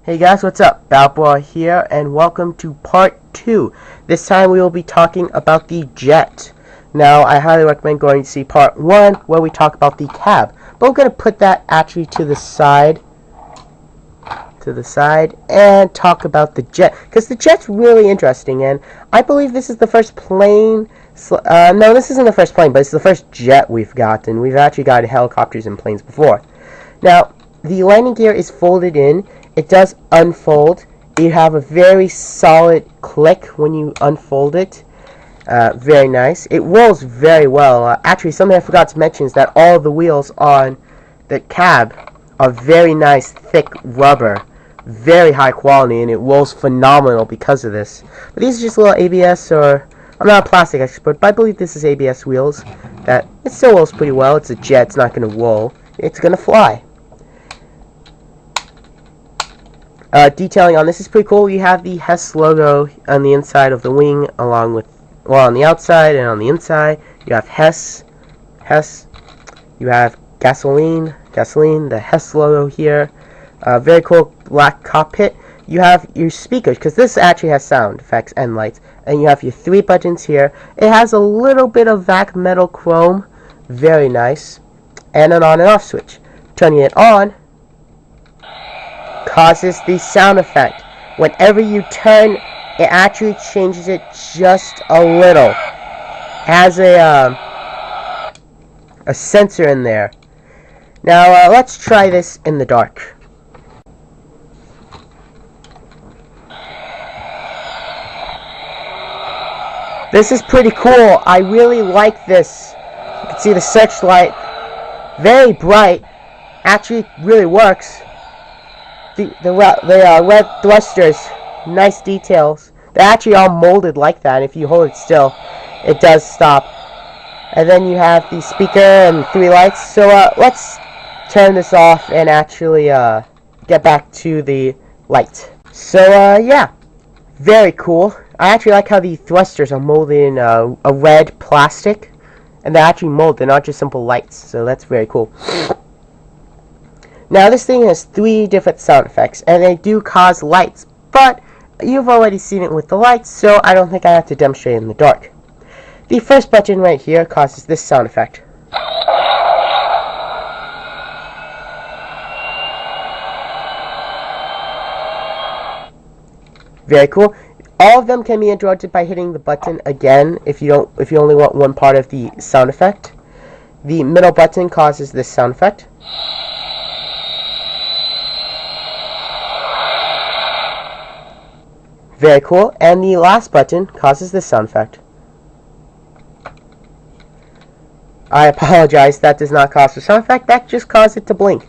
Hey guys, what's up? Balboa here, and welcome to part 2. This time we will be talking about the jet. Now, I highly recommend going to see part 1, where we talk about the cab. But we're going to put that actually to the side, and talk about the jet. Because the jet's really interesting, and I believe this is the first plane... no, this isn't the first plane, but it's the first jet we've gotten. We've actually gotten helicopters and planes before. Now, the landing gear is folded in. It does unfold. You have a very solid click when you unfold it. Very nice. It rolls very well. Actually, something I forgot to mention is that all the wheels on the cab are very nice, thick rubber. Very high quality, and it rolls phenomenal because of this. But these are just little ABS, or... I'm not a plastic expert, but I believe this is ABS wheels. That it still rolls pretty well. It's a jet. It's not going to roll. It's going to fly. Detailing on this is pretty cool. You have the HESS logo on the inside of the wing, along with, well, on the outside and on the inside. You have HESS. You have gasoline, the HESS logo here. Very cool black cockpit. You have your speakers, because this actually has sound effects and lights. And you have your 3 buttons here. It has a little bit of vac metal chrome. Very nice. And an on and off switch. Turning it on causes the sound effect. Whenever you turn, it actually changes it just a little. Has a sensor in there. Now let's try this in the dark. This is pretty cool. I really like this. You can see the searchlight. Very bright. Actually really works. The red thrusters, nice details. They're actually all molded like that. If you hold it still, it does stop. And then you have the speaker and 3 lights. So let's turn this off and actually get back to the light. So yeah, very cool. I actually like how the thrusters are molded in a red plastic, and they're actually molded. They're not just simple lights. So that's very cool. Now this thing has 3 different sound effects, and they do cause lights, but you've already seen it with the lights, so I don't think I have to demonstrate it in the dark. The first button right here causes this sound effect. Very cool. All of them can be interrupted by hitting the button again if you only want one part of the sound effect. The middle button causes this sound effect. Very cool. And the last button causes this sound effect. I apologize, that does not cause the sound effect, that just causes it to blink.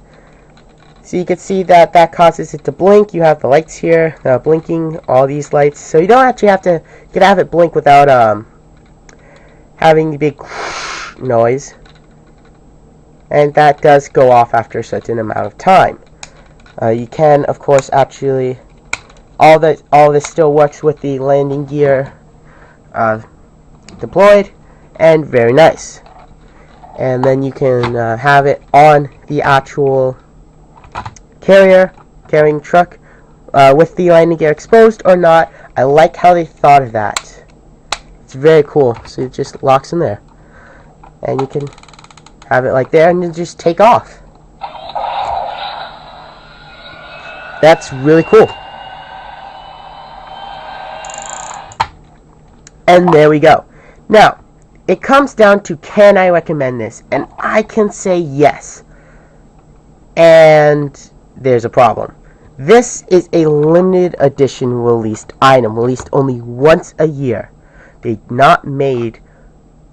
So you can see that causes it to blink. You have the lights here, blinking, all these lights. So you don't actually have to, you can have it blink without having the big noise. And that does go off after a certain amount of time. You can, of course, actually... All this still works with the landing gear deployed, and very nice. And then you can have it on the actual carrying truck with the landing gear exposed or not. I like how they thought of that. It's very cool. So it just locks in there, and you can have it like there, and then just take off. That's really cool. And there we go. Now, it comes down to, can I recommend this? And I can say yes. And there's a problem. This is a limited edition released item, released only once a year. They're not made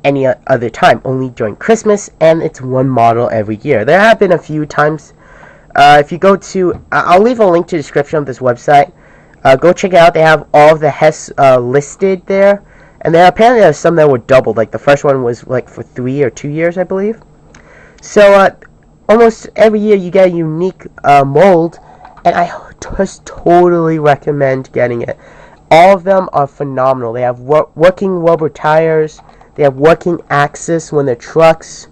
any other time, only during Christmas, and it's one model every year. There have been a few times. If you go to, I'll leave a link to the description of this website. Go check it out. They have all of the HESS listed there. And there apparently are some that were doubled. Like the first one was like for 3 or 2 years, I believe. So almost every year you get a unique mold, and I just totally recommend getting it. All of them are phenomenal. They have working rubber tires. They have working axles when they're trucks.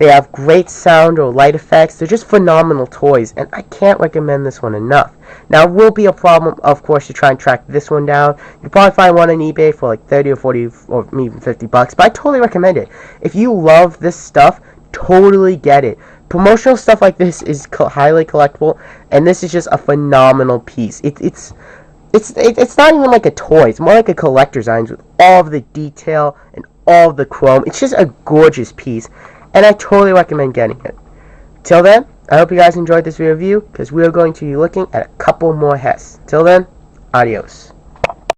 They have great sound or light effects. They're just phenomenal toys, and I can't recommend this one enough. Now, it will be a problem, of course, to try and track this one down. You'll probably find one on eBay for like 30 or 40 or even 50 bucks, but I totally recommend it. If you love this stuff, totally get it. Promotional stuff like this is highly collectible, and this is just a phenomenal piece. It's not even like a toy. It's more like a collector's items with all of the detail and all of the chrome. It's just a gorgeous piece, and I totally recommend getting it. Till then, I hope you guys enjoyed this review, because we are going to be looking at a couple more HESS. Till then, adios.